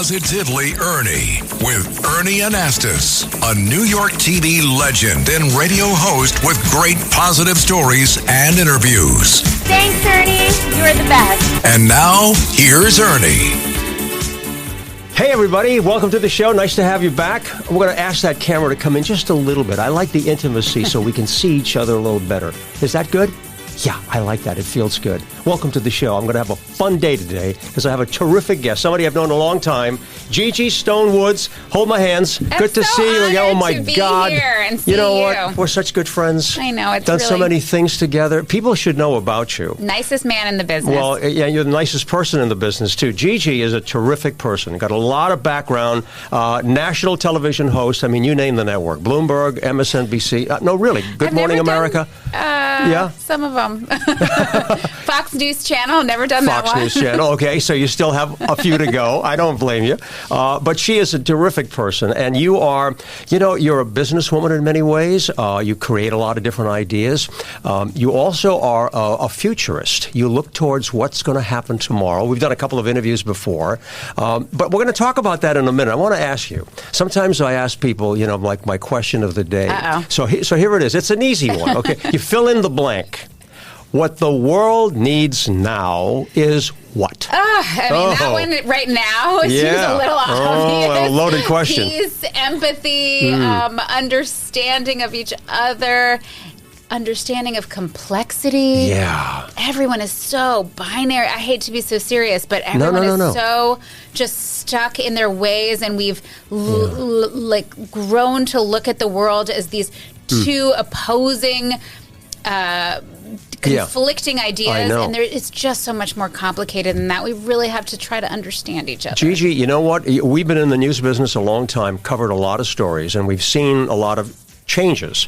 Positively Ernie with Ernie Anastas, a New York TV legend and radio host with great positive stories and interviews. Thanks, Ernie. You're the best. And now, here's Ernie. Hey, everybody. Welcome to the show. Nice to have you back. We're going to ask that camera to come in just a little bit. I like the intimacy so we can see each other a little better. Is that good? Yeah, I like that. It feels good. Welcome to the show. I'm going to have a fun day today because I have a terrific guest, somebody I've known a long time, Gigi Stonewoods. Hold my hands. Good to see you. Oh my God. You know what? We're such good friends. I know. It's done so many things together. People should know about you. Nicest man in the business. Well, yeah, you're the nicest person in the business, too. Gigi is a terrific person. Got a lot of background. National television host. I mean, you name the network. Bloomberg, MSNBC. No, really. Good Morning America. Yeah. Some of them. Fox News Channel. Never done that one. Fox News Channel. Okay, so you still have a few to go. I don't blame you. But she is a terrific person. And you are, you're a businesswoman in many ways. You create a lot of different ideas. You also are a futurist. You look towards what's going to happen tomorrow. We've done a couple of interviews before. But we're going to talk about that in a minute. I want to ask you. Sometimes I ask people, like my question of the day. Uh-oh. So here it is. It's an easy one. Okay, you fill in the blank. What the world needs now is what? That one right now seems a little obvious. A loaded question. Peace, empathy, understanding of each other, understanding of complexity. Yeah. Everyone is so binary. I hate to be so serious, but everyone is so just stuck in their ways, and we've grown to look at the world as these two opposing conflicting ideas, and it's just so much more complicated than that. We really have to try to understand each other. Gigi, you know what? We've been in the news business a long time, covered a lot of stories, and we've seen a lot of changes.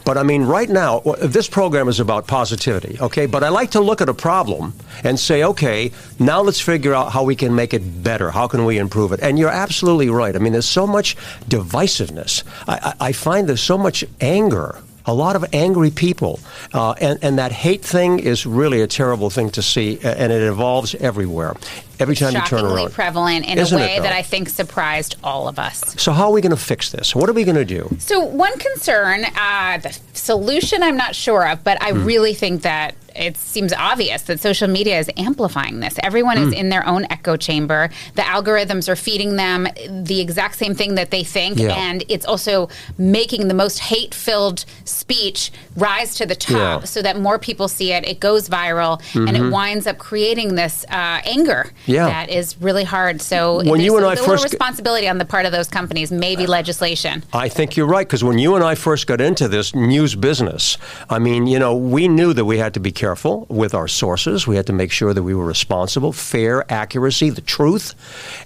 But I mean, right now, this program is about positivity, okay? But I like to look at a problem and say, okay, now let's figure out how we can make it better. How can we improve it? And you're absolutely right. I mean, there's so much divisiveness. I find there's so much anger. A lot of angry people, and that hate thing is really a terrible thing to see, and it evolves everywhere. Every time you turn around. Shockingly prevalent in a way that I think surprised all of us. So how are we going to fix this? What are we going to do? So one concern, the solution I'm not sure of, but I really think that it seems obvious that social media is amplifying this. Everyone is in their own echo chamber. The algorithms are feeding them the exact same thing that they think, and it's also making the most hate-filled speech rise to the top so that more people see it. It goes viral, and it winds up creating this anger that is really hard. So when there's a little responsibility on the part of those companies, maybe legislation. I think you're right, because when you and I first got into this news business, I mean, we knew that we had to be careful with our sources. We had to make sure that we were responsible, fair, accuracy, the truth.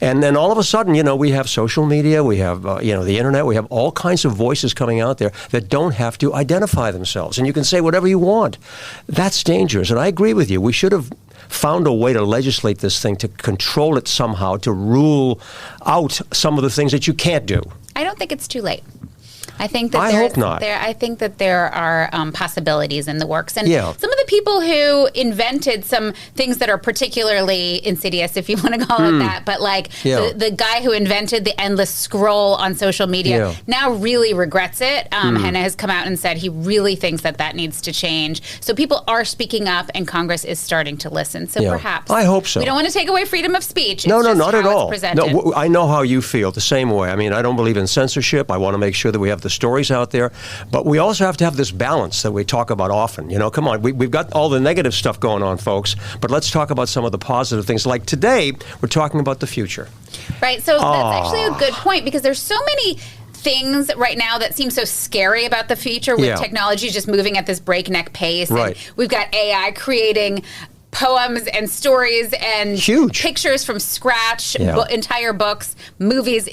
And then all of a sudden, we have social media, we have, the internet, we have all kinds of voices coming out there that don't have to identify themselves. And you can say whatever you want. That's dangerous. And I agree with you. We should have found a way to legislate this thing, to control it somehow, to rule out some of the things that you can't do. I don't think it's too late. I think that I hope not. I think that there are possibilities in the works. And some of the people who invented some things that are particularly insidious, if you want to call it that, but the guy who invented the endless scroll on social media now really regrets it and has come out and said he really thinks that needs to change. So people are speaking up, and Congress is starting to listen. So perhaps. I hope so. We don't want to take away freedom of speech. No, not at all. Presented. No, I know how you feel the same way. I mean, I don't believe in censorship. I want to make sure that we have the stories out there, but we also have to have this balance that we talk about often. Come on, we've got all the negative stuff going on, folks, but let's talk about some of the positive things. Like today, we're talking about the future. Right, so that's actually a good point, because there's so many things right now that seem so scary about the future with technology just moving at this breakneck pace. Right. And we've got AI creating poems and stories and pictures from scratch, entire books, movies.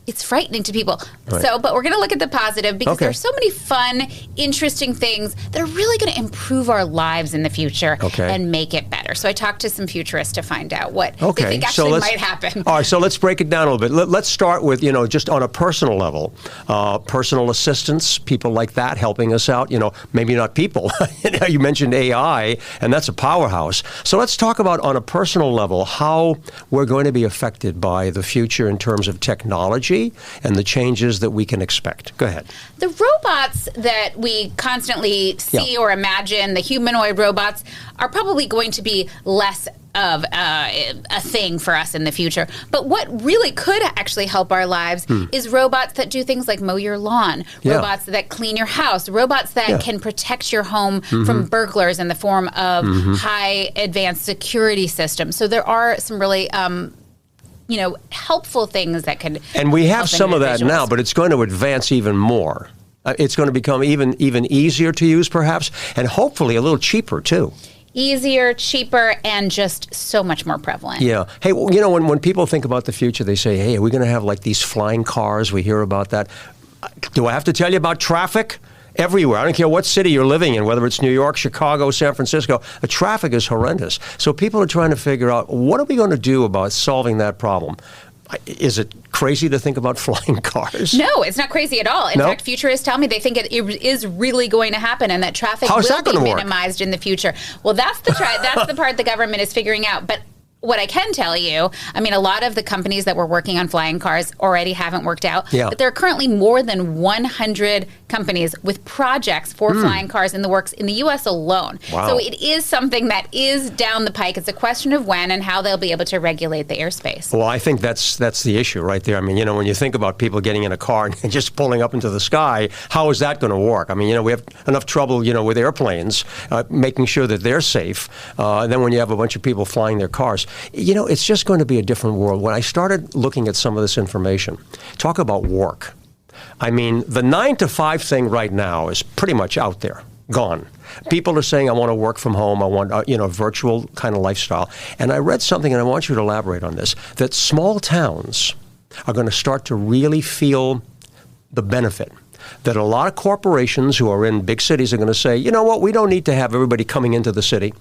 It's frightening to people. Right. But we're going to look at the positive, because there's so many fun, interesting things that are really going to improve our lives in the future and make it better. So I talked to some futurists to find out what they think actually might happen. All right, so let's break it down a little bit. Let's start with, just on a personal level, personal assistants, people like that helping us out. Maybe not people. You mentioned AI, and that's a powerhouse. this. So let's talk about, on a personal level, how we're going to be affected by the future in terms of technology and the changes that we can expect. Go ahead. The robots that we constantly see or imagine, the humanoid robots, are probably going to be less of a thing for us in the future. But what really could actually help our lives is robots that do things like mow your lawn, robots that clean your house, robots that can protect your home from burglars in the form of high advanced security systems. So there are some really helpful things that could And we have some of that now, but it's going to advance even more. It's going to become even easier to use, perhaps, and hopefully a little cheaper, too. Easier, cheaper, and just so much more prevalent. Yeah. Hey, when people think about the future, they say, hey, are we going to have like these flying cars? We hear about that. Do I have to tell you about traffic? Everywhere. I don't care what city you're living in, whether it's New York, Chicago, San Francisco. The traffic is horrendous. So people are trying to figure out, what are we going to do about solving that problem? Is it crazy to think about flying cars? No, it's not crazy at all. In fact, futurists tell me they think it is really going to happen and that traffic will be minimized in the future. Well, that's the part the government is figuring out. But what I can tell you, I mean, a lot of the companies that were working on flying cars already haven't worked out. But there are currently more than 100 companies with projects for flying cars in the works in the U.S. alone. Wow. So it is something that is down the pike. It's a question of when and how they'll be able to regulate the airspace. Well, I think that's the issue right there. I mean, when you think about people getting in a car and just pulling up into the sky, how is that going to work? I mean, we have enough trouble, with airplanes, making sure that they're safe. And then when you have a bunch of people flying their cars, it's just going to be a different world. When I started looking at some of this information, talk about work. I mean, the 9 to 5 thing right now is pretty much out there, gone. People are saying, I want to work from home. I want, a virtual kind of lifestyle. And I read something, and I want you to elaborate on this, that small towns are going to start to really feel the benefit. That a lot of corporations who are in big cities are going to say, you know what, we don't need to have everybody coming into the city.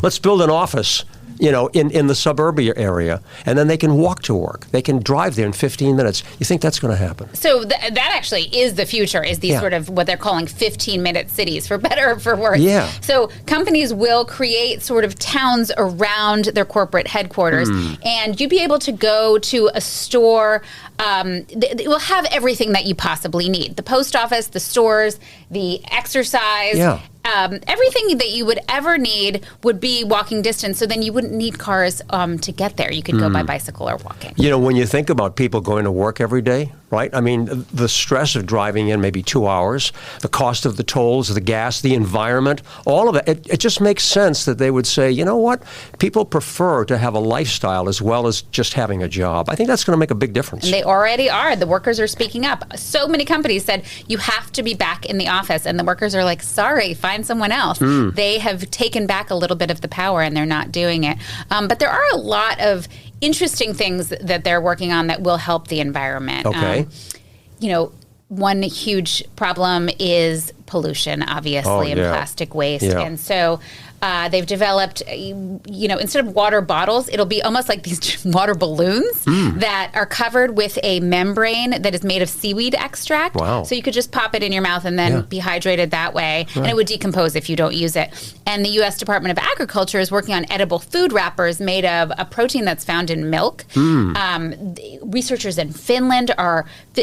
Let's build an office, in the suburbia area, and then they can walk to work. They can drive there in 15 minutes. You think that's going to happen? So that actually is the future, is these sort of what they're calling 15-minute cities, for better or for worse. Yeah. So companies will create sort of towns around their corporate headquarters, and you'd be able to go to a store. It will have everything that you possibly need. The post office, the stores, the exercise. Yeah. Everything that you would ever need would be walking distance, so then you wouldn't need cars to get there. You could go by bicycle or walking. When you think about people going to work every day, right? I mean, the stress of driving in maybe 2 hours, the cost of the tolls, the gas, the environment, all of it, it just makes sense that they would say, you know what? People prefer to have a lifestyle as well as just having a job. I think that's going to make a big difference. And they already are. The workers are speaking up. So many companies said, you have to be back in the office. And the workers are like, sorry, find someone else. They have taken back a little bit of the power and they're not doing it. But there are a lot of interesting things that they're working on that will help the environment. Okay. One huge problem is pollution, obviously, and plastic waste. Yeah. And so they've developed, instead of water bottles, it'll be almost like these water balloons that are covered with a membrane that is made of seaweed extract. Wow. So you could just pop it in your mouth and then be hydrated that way. Right. And it would decompose if you don't use it. And the U.S. Department of Agriculture is working on edible food wrappers made of a protein that's found in milk. Researchers in Finland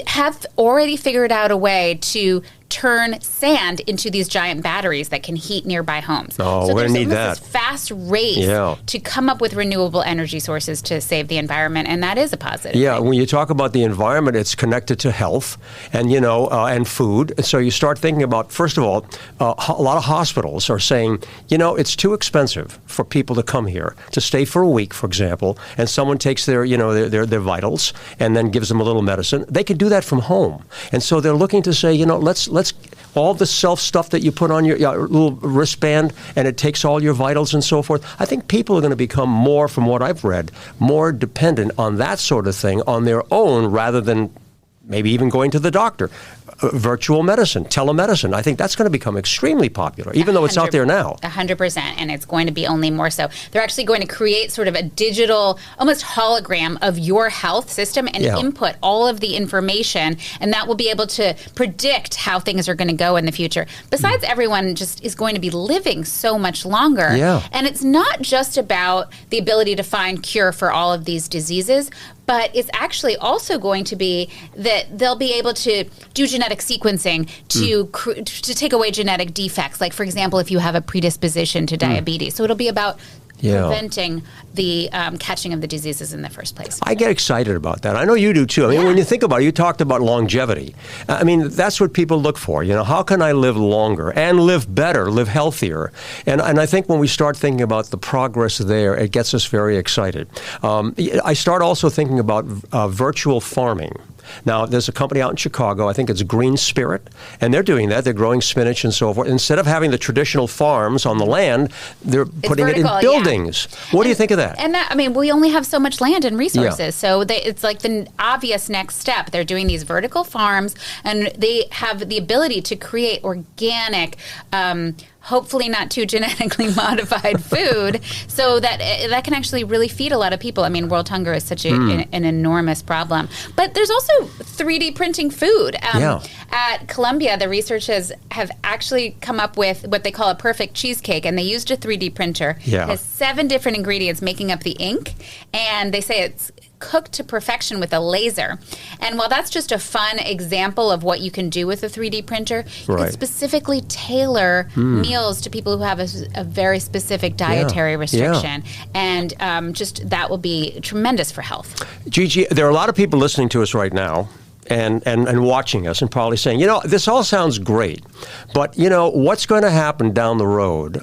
have already figured out a way to turn sand into these giant batteries that can heat nearby homes. Oh, so we're going to need that. This fast race to come up with renewable energy sources to save the environment, and that is a positive thing. When you talk about the environment, it's connected to health and, and food. So you start thinking about, first of all, a lot of hospitals are saying, it's too expensive for people to come here, to stay for a week, for example, and someone takes their, their vitals and then gives them a little medicine. They can do that from home. And so they're looking to say, let's all the self stuff that you put on your little wristband and it takes all your vitals and so forth. I think people are going to become more, from what I've read, more dependent on that sort of thing on their own rather than maybe even going to the doctor. virtual medicine, telemedicine. I think that's going to become extremely popular, even though it's out there now. 100%, and it's going to be only more so. They're actually going to create sort of a digital, almost hologram of your health system and input all of the information, and that will be able to predict how things are going to go in the future. Besides, everyone just is going to be living so much longer. And it's not just about the ability to find cure for all of these diseases, but it's actually also going to be that they'll be able to do genetic sequencing to take away genetic defects. Like, for example, if you have a predisposition to diabetes. So it'll be about preventing the catching of the diseases in the first place. I get excited about that. I know you do too. I mean, when you think about it, you talked about longevity. I mean, that's what people look for. You know, how can I live longer and live better, live healthier? And I think when we start thinking about the progress there, it gets us very excited. I start also thinking about virtual farming. Now, there's a company out in Chicago, I think it's Green Spirit, and they're doing that. They're growing spinach and so forth. Instead of having the traditional farms on the land, they're putting it in buildings. What do you think of that? And that, I mean, we only have so much land and resources, so it's like the obvious next step. They're doing these vertical farms, and they have the ability to create organic, hopefully not too genetically modified food, so that can actually really feed a lot of people. I mean, world hunger is such an enormous problem. But there's also 3D printing food. At Columbia, the researchers have actually come up with what they call a perfect cheesecake, and they used a 3D printer. It has 7 different ingredients making up the ink, and they say it's cooked to perfection with a laser. And while that's just a fun example of what you can do with a 3D printer, you can specifically tailor meals to people who have a very specific dietary restriction. And just that will be tremendous for health. Gigi, there are a lot of people listening to us right now and watching us and probably saying, you know, this all sounds great, but, you know, what's going to happen down the road?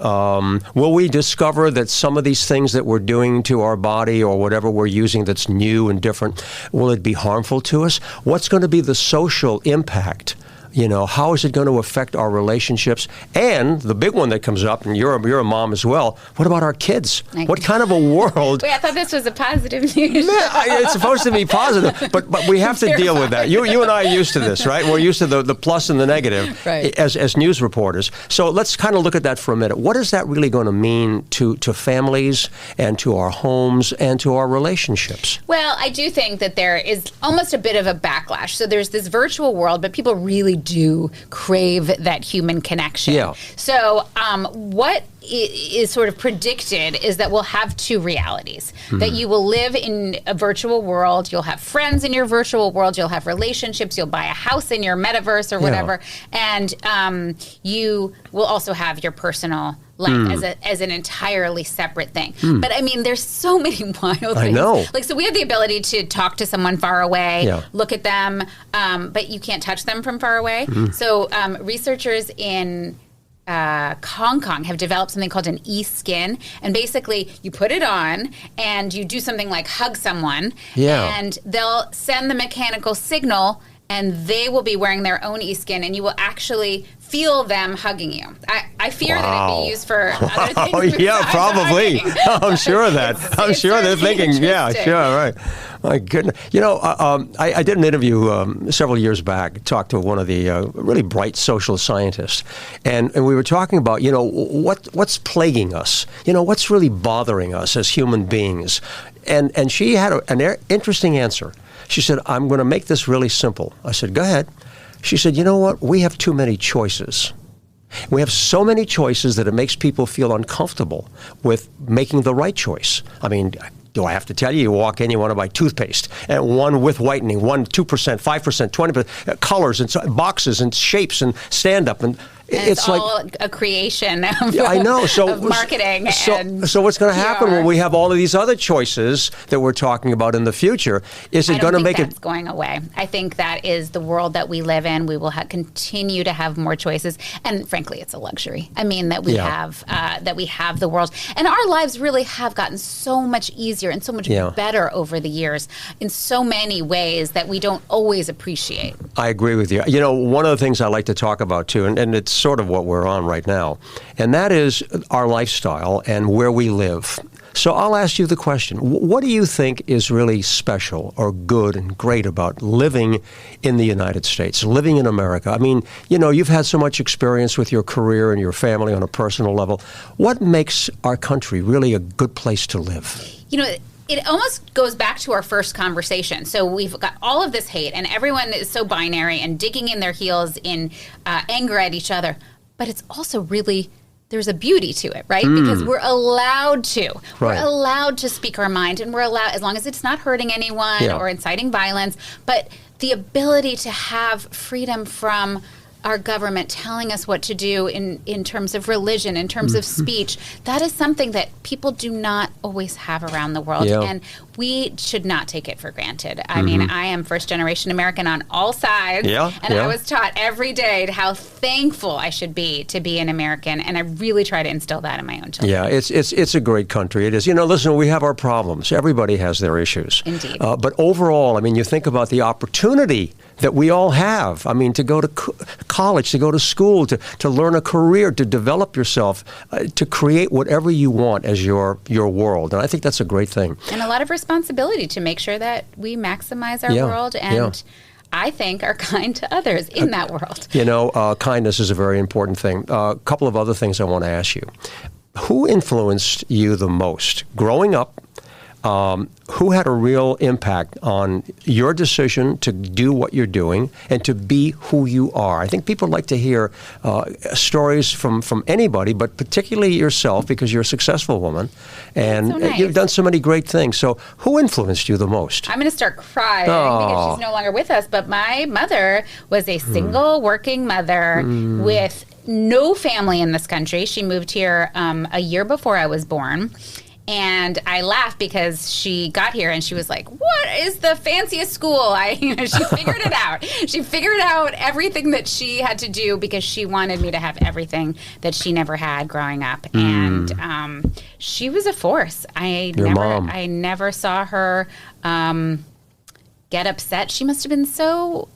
Will we discover that some of these things that we're doing to our body or whatever we're using that's new and different, will it be harmful to us? What's going to be the social impact? You know, how is it going to affect our relationships? And the big one that comes up, and you're a mom as well, what about our kids? What kind of a world? Wait, I thought this was a positive news. It's supposed to be positive, but we have to deal with that. You and I are used to this, right? We're used to the plus and the negative as news reporters. So let's kind of look at that for a minute. What is that really going to mean to families and to our homes and to our relationships? Well, I do think that there is almost a bit of a backlash. So there's this virtual world, but people really do crave that human connection. So what is sort of predicted is that we'll have 2 realities. That you will live in a virtual world, you'll have friends in your virtual world, you'll have relationships, you'll buy a house in your metaverse or whatever, and you will also have your personal life as an entirely separate thing. But I mean, there's so many wild things. I know. Like, so we have the ability to talk to someone far away, look at them, but you can't touch them from far away. So researchers in Hong Kong have developed something called an e-skin, and basically you put it on and you do something like hug someone, and they'll send the mechanical signal, and they will be wearing their own e-skin, and you will actually feel them hugging you. I fear that it'd be used for other things. Probably. I'm sure of that. I'm sure they're thinking, right. My goodness. You know, I did an interview several years back, talked to one of the really bright social scientists, and we were talking about, you know, what's plaguing us? You know, what's really bothering us as human beings? And she had an interesting answer. She said, I'm going to make this really simple. I said, go ahead. She said, you know what? We have too many choices. We have so many choices that it makes people feel uncomfortable with making the right choice. I mean, do I have to tell you? You walk in, you want to buy toothpaste, and one with whitening, one 2%, 5%, 20%, colors and boxes and shapes and stand-up. And it's like all a creation of, I know. of marketing. So what's going to happen when we have all of these other choices that we're talking about in the future? Is it going to make it going away? I think that is the world that we live in. We will continue to have more choices, and frankly, it's a luxury. I mean, that we have the world, and our lives really have gotten so much easier and so much better over the years in so many ways that we don't always appreciate. I agree with you. You know, one of the things I like to talk about too, and it's sort of what we're on right now, and that is our lifestyle and where we live. So I'll ask you the question. What do you think is really special or good and great about living in the United States, living in America? I mean, you've had so much experience with your career and your family on a personal level. What makes our country really a good place to live? It almost goes back to our first conversation. So we've got all of this hate, and everyone is so binary and digging in their heels in anger at each other. But it's also really, there's a beauty to it, right? Because we're allowed to. Right. We're allowed to speak our mind, and we're allowed, as long as it's not hurting anyone or inciting violence. But the ability to have freedom from our government telling us what to do in terms of religion, in terms of speech, that is something that people do not always have around the world. Yeah. And we should not take it for granted. I mean, I am first-generation American on all sides. I was taught every day how thankful I should be to be an American, and I really try to instill that in my own children. Yeah, it's a great country. It is. Listen, we have our problems. Everybody has their issues. Indeed. But overall, I mean, you think about the opportunity that we all have. I mean, to go to college, to go to school, to learn a career, to develop yourself, to create whatever you want as your world. And I think that's a great thing. And a lot of responsibility to make sure that we maximize our world and I think are kind to others in that world. Kindness is a very important thing. A couple of other things I want to ask you. Who influenced you the most growing up? Who had a real impact on your decision to do what you're doing and to be who you are? I think people like to hear stories from anybody, but particularly yourself, because you're a successful woman and so nice. You've done so many great things. So who influenced you the most? I'm going to start crying because she's no longer with us, but my mother was a single working mother with no family in this country. She moved here a year before I was born. And I laughed because she got here and she was like, "What is the fanciest school?" She figured it out. She figured out everything that she had to do because she wanted me to have everything that she never had growing up. And she was a force. Mom. I never saw her get upset. She must have been so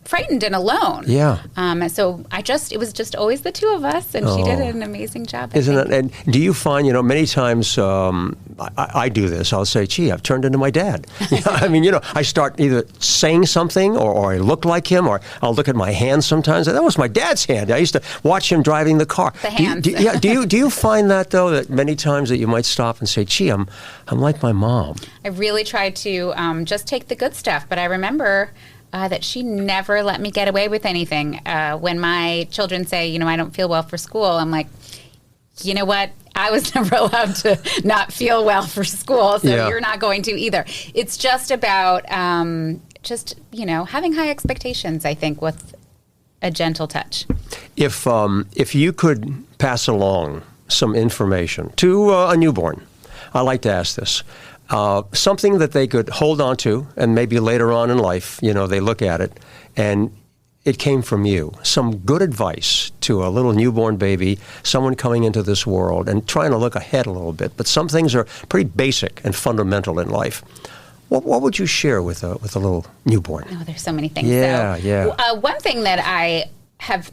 frightened and alone. Yeah. So it was just always the two of us, and she did an amazing job. Isn't it? And do you find, many times I do this. I'll say, "Gee, I've turned into my dad." I start either saying something or I look like him, or I'll look at my hands sometimes. That was my dad's hand. I used to watch him driving the car. The hands. Do you find that though, that many times that you might stop and say, "Gee, I'm like my mom." I really tried to just take the good stuff. But I remember that she never let me get away with anything. When my children say, I don't feel well for school, I'm like, you know what? I was never allowed to not feel well for school, so you're not going to either. It's just about having high expectations, I think, with a gentle touch. If you could pass along some information to a newborn, I like to ask this. Something that they could hold on to, and maybe later on in life, they look at it, and it came from you. Some good advice to a little newborn baby, someone coming into this world and trying to look ahead a little bit. But some things are pretty basic and fundamental in life. What would you share with a little newborn? Oh, there's so many things. Yeah. One thing that I have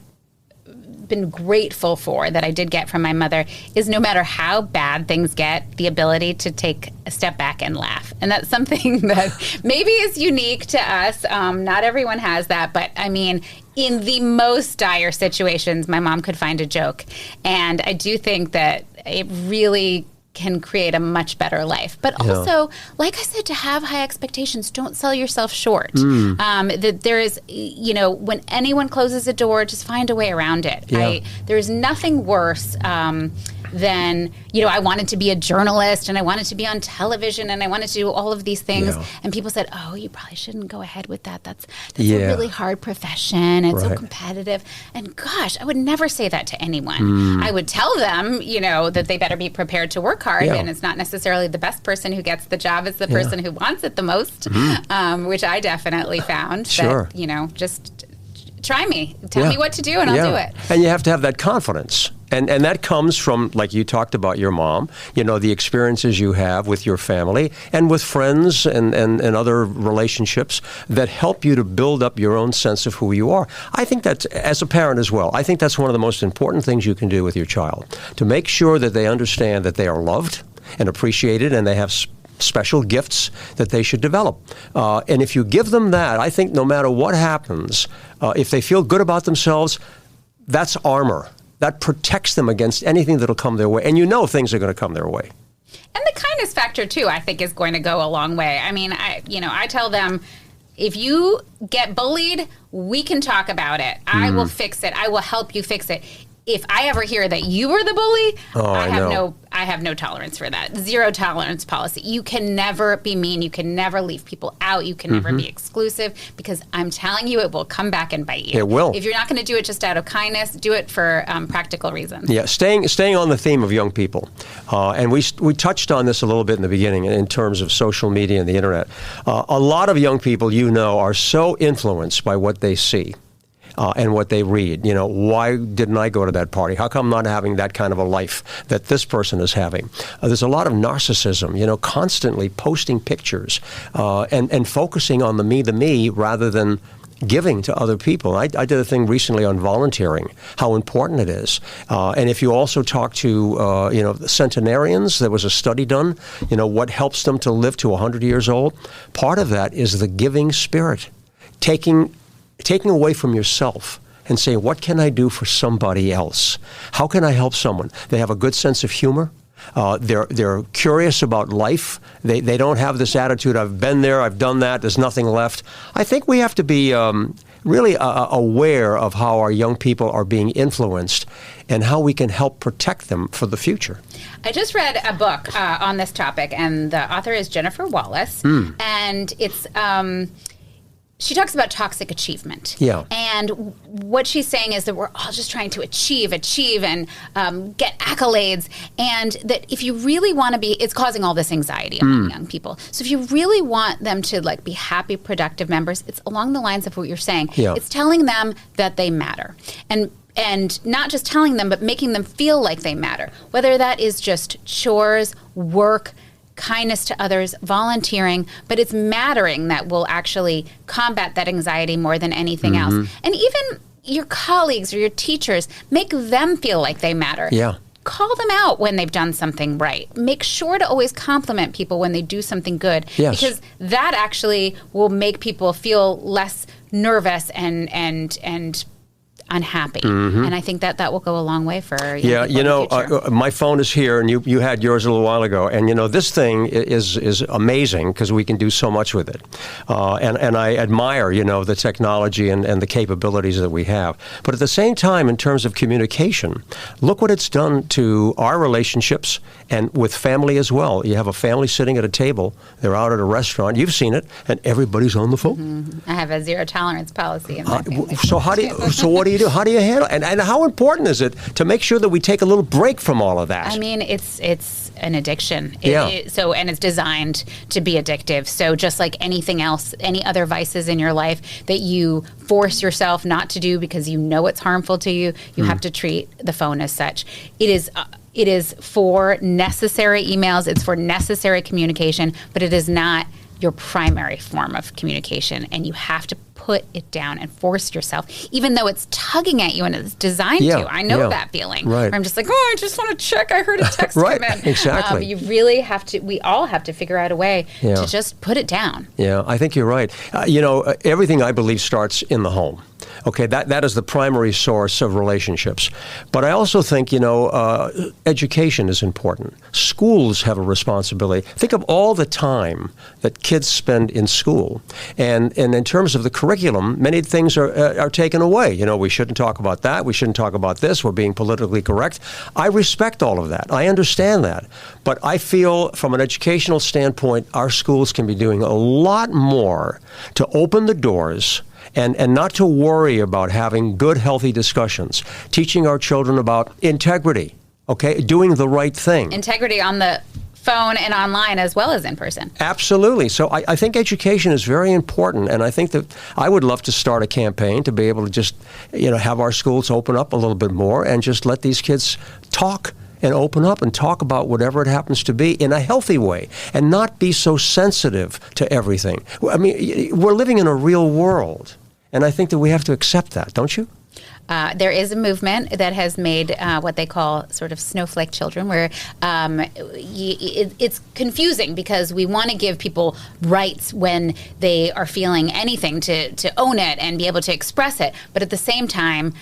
been grateful for that I did get from my mother is no matter how bad things get, the ability to take a step back and laugh. And that's something that maybe is unique to us. Not everyone has that, but I mean, in the most dire situations, my mom could find a joke. And I do think that it really can create a much better life. But also, like I said, to have high expectations, don't sell yourself short. That there is, when anyone closes a door, just find a way around it. Yeah. There's nothing worse than, I wanted to be a journalist and I wanted to be on television and I wanted to do all of these things. Yeah. And people said, "Oh, you probably shouldn't go ahead with that. That's a really hard profession. It's so competitive." And gosh, I would never say that to anyone. I would tell them, that they better be prepared to work hard, and it's not necessarily the best person who gets the job, it's the person who wants it the most, which I definitely found. Sure. That, just try me. Tell me what to do and I'll do it. And you have to have that confidence. And that comes from, like you talked about your mom, the experiences you have with your family and with friends and other relationships that help you to build up your own sense of who you are. I think that, as a parent as well, I think that's one of the most important things you can do with your child, to make sure that they understand that they are loved, and appreciated, and they have special gifts that they should develop. And if you give them that, I think no matter what happens, if they feel good about themselves, that's armor. That protects them against anything that'll come their way. And you know things are going to come their way. And the kindness factor, too, I think is going to go a long way. I mean, I tell them, if you get bullied, we can talk about it. I will fix it. I will help you fix it. If I ever hear that you were the bully, I have no tolerance for that. Zero tolerance policy. You can never be mean. You can never leave people out. You can never be exclusive, because I'm telling you, it will come back and bite you. It will. If you're not going to do it just out of kindness, do it for practical reasons. Yeah, staying on the theme of young people, and we touched on this a little bit in the beginning in terms of social media and the internet. A lot of young people, are so influenced by what they see. And what they read. Why didn't I go to that party? How come I'm not having that kind of a life that this person is having? There's a lot of narcissism, constantly posting pictures and focusing on the me rather than giving to other people. I did a thing recently on volunteering, how important it is. And if you also talk to, the centenarians, there was a study done, what helps them to live to 100 years old. Part of that is the giving spirit, taking away from yourself and saying, what can I do for somebody else? How can I help someone? They have a good sense of humor. They're curious about life. They don't have this attitude, I've been there, I've done that, there's nothing left. I think we have to be really aware of how our young people are being influenced and how we can help protect them for the future. I just read a book on this topic, and the author is Jennifer Wallace, and it's... she talks about toxic achievement. Yeah. And what she's saying is that we're all just trying to achieve and get accolades. And that if you really want to be, it's causing all this anxiety among young people. So if you really want them to be happy, productive members, it's along the lines of what you're saying. Yeah. It's telling them that they matter. And not just telling them, but making them feel like they matter. Whether that is just chores, work, kindness to others, volunteering, but it's mattering that will actually combat that anxiety more than anything else. And even your colleagues or your teachers, make them feel like they matter. Yeah. Call them out when they've done something right. Make sure to always compliment people when they do something good. Yes. Because that actually will make people feel less nervous and unhappy. And I think that will go a long way for young people in the future. My phone is here, and you had yours a little while ago, and this thing is amazing because we can do so much with it. And I admire, the technology and the capabilities that we have. But at the same time, in terms of communication, look what it's done to our relationships and with family as well. You have a family sitting at a table, they're out at a restaurant, you've seen it, and everybody's on the phone. I have a zero tolerance policy in my family. So what do you do? How do you handle it? And how important is it to make sure that we take a little break from all of that? I mean, it's an addiction. Yeah. And it's designed to be addictive. So just like anything else, any other vices in your life that you force yourself not to do because you know it's harmful to you, you have to treat the phone as such. It is for necessary emails. It's for necessary communication, but it is not your primary form of communication, and you have to put it down and force yourself, even though it's tugging at you and it's designed to. I know that feeling. Right. Where I'm just like, I just want to check. I heard a text right. come in. Exactly. You really have to. We all have to figure out a way to just put it down. Yeah, I think you're right. Everything I believe starts in the home. Okay, that is the primary source of relationships. But I also think, education is important. Schools have a responsibility. Think of all the time that kids spend in school. And in terms of the curriculum, many things are taken away. We shouldn't talk about that. We shouldn't talk about this. We're being politically correct. I respect all of that. I understand that. But I feel from an educational standpoint, our schools can be doing a lot more to open the doors and not to worry about having good, healthy discussions, teaching our children about integrity, doing the right thing. Integrity on the phone and online as well as in person. Absolutely. So I think education is very important, and I think that I would love to start a campaign to be able to just, have our schools open up a little bit more and just let these kids talk and open up and talk about whatever it happens to be in a healthy way and not be so sensitive to everything. I mean, we're living in a real world, and I think that we have to accept that, don't you? there is a movement that has made what they call sort of snowflake children, where it's confusing because we want to give people rights when they are feeling anything to own it and be able to express it, but at the same time,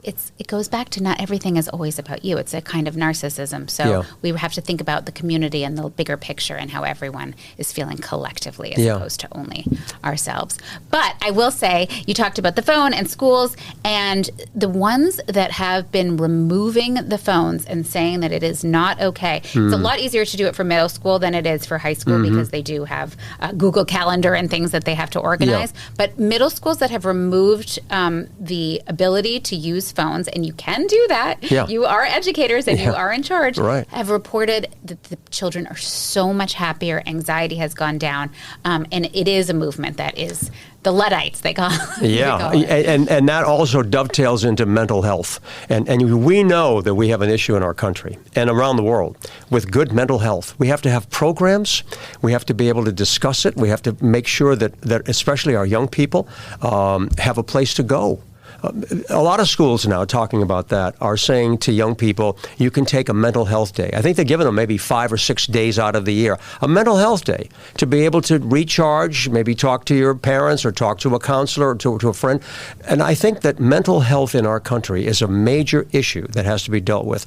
it goes back to not everything is always about you. It's a kind of narcissism. So we have to think about the community and the bigger picture and how everyone is feeling collectively as opposed to only ourselves. But I will say, you talked about the phone and schools, and the ones that have been removing the phones and saying that it is not okay. It's a lot easier to do it for middle school than it is for high school because they do have Google Calendar and things that they have to organize. But middle schools that have removed the ability to use phones, and you can do that. You are educators and you are in charge. Have reported that the children are so much happier. Anxiety has gone down, and it is a movement that is the Luddites, they call it. And that also dovetails into mental health. And we know that we have an issue in our country and around the world with good mental health. We have to have programs. We have to be able to discuss it. We have to make sure that especially our young people have a place to go. A lot of schools now talking about that are saying to young people, you can take a mental health day. I think they're giving them maybe 5 or 6 days out of the year, a mental health day to be able to recharge, maybe talk to your parents or talk to a counselor or to a friend. And I think that mental health in our country is a major issue that has to be dealt with.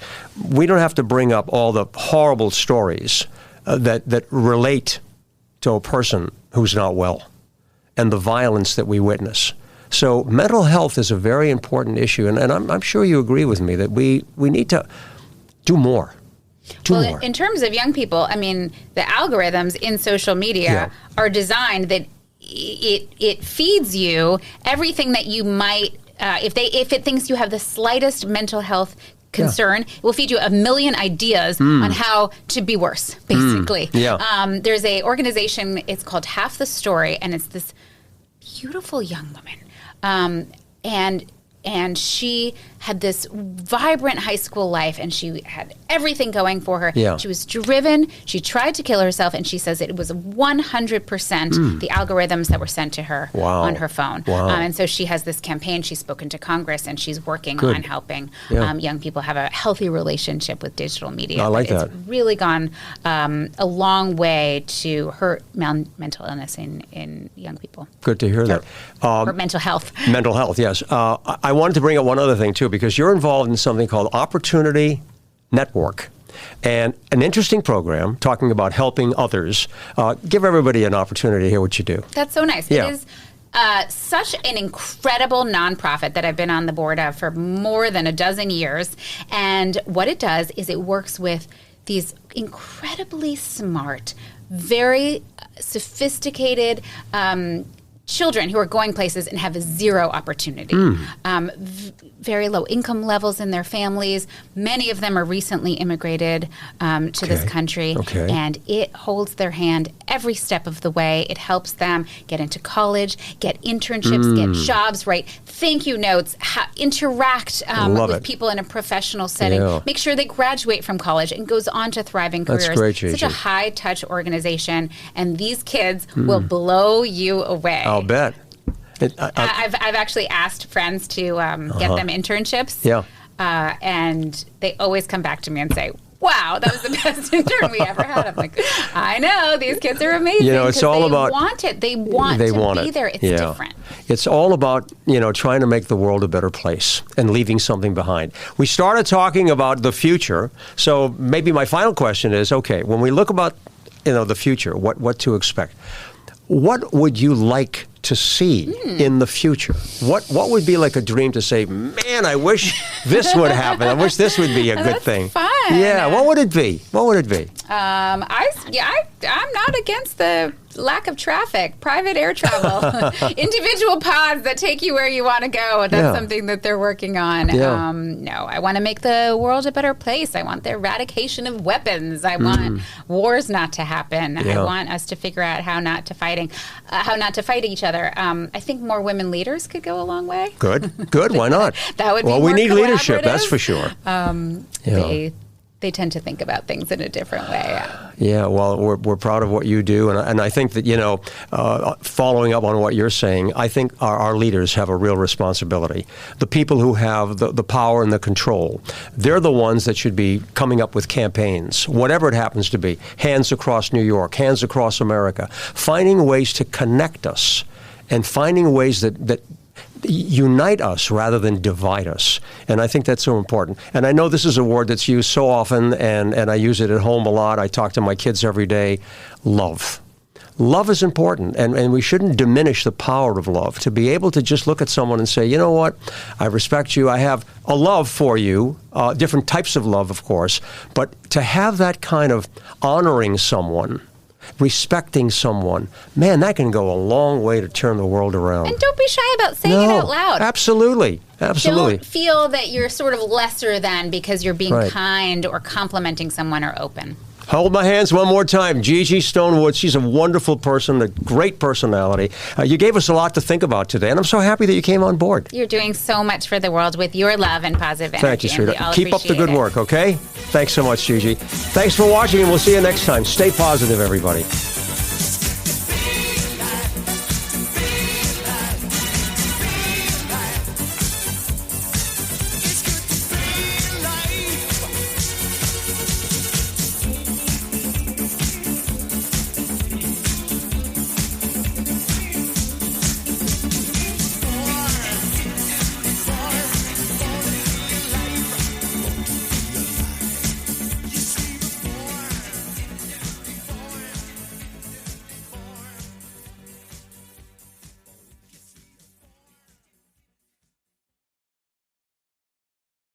We don't have to bring up all the horrible stories that relate to a person who's not well and the violence that we witness. So mental health is a very important issue, and I'm sure you agree with me that we need to do more. More. In terms of young people, I mean, the algorithms in social media are designed that it feeds you everything that you might, if it thinks you have the slightest mental health concern, it will feed you a million ideas on how to be worse, basically. There's a organization, it's called Half the Story, and it's this beautiful young woman. And she had this vibrant high school life, and she had everything going for her. She was driven. She tried to kill herself, and she says it was 100% the algorithms that were sent to her on her phone. And so she has this campaign. She's spoken to Congress, and she's working on helping young people have a healthy relationship with digital media. I like that. It's really gone a long way to hurt mental illness in young people. Good to hear that. Or mental health. Mental health, yes. I wanted to bring up one other thing, too, because you're involved in something called Opportunity Network, and an interesting program talking about helping others. Give everybody an opportunity to hear what you do. That's so nice. It is such an incredible nonprofit that I've been on the board of for more than a dozen years. And what it does is it works with these incredibly smart, very sophisticated children who are going places and have zero opportunity. Very low income levels in their families. Many of them are recently immigrated to this country. And it holds their hand every step of the way. It helps them get into college, get internships, get jobs, write thank you notes, interact with people in a professional setting, make sure they graduate from college and goes on to thriving careers. That's great, Gigi. Such a high-touch organization, and these kids will blow you away. I'll bet. I've actually asked friends to get them internships, and they always come back to me and say, wow, that was the best intern we ever had. I'm like, I know, these kids are amazing. You know, it's all about... They want it. They want to be there. It's different. It's all about, trying to make the world a better place and leaving something behind. We started talking about the future, so maybe my final question is, okay, when we look about, the future, what to expect, what would you like to see in the future? What would be like a dream to say, man, I wish this would happen. I wish this would be a good thing. Fun. Yeah, what would it be? What would it be? I'm not against the lack of traffic, private air travel, individual pods that take you where you want to go. That's something that they're working on. No, I want to make the world a better place. I want the eradication of weapons. I want wars not to happen. I want us to figure out how not to fight each other. I think more women leaders could go a long way. Good. Why not? That would be we need leadership, that's for sure. they tend to think about things in a different way. Yeah, well, we're proud of what you do, and I think that, following up on what you're saying, I think our leaders have a real responsibility. The people who have the power and the control, they're the ones that should be coming up with campaigns, whatever it happens to be, hands across New York, hands across America, finding ways to connect us and finding ways that unite us rather than divide us. And I think that's so important. And I know this is a word that's used so often, and I use it at home a lot. I talk to my kids every day. Love. Love is important, and we shouldn't diminish the power of love. To be able to just look at someone and say, you know what, I respect you, I have a love for you, different types of love, of course, but to have that kind of honoring someone, respecting someone, man, that can go a long way to turn the world around. And don't be shy about saying it out loud. Absolutely. Don't feel that you're sort of lesser than because you're being kind or complimenting someone or open. Hold my hands one more time. Gigi Stonewood, she's a wonderful person, a great personality. You gave us a lot to think about today, and I'm so happy that you came on board. You're doing so much for the world with your love and positive energy. Thank you, sweetheart. Keep up the good work, okay? Thanks so much, Gigi. Thanks for watching, and we'll see you next time. Stay positive, everybody.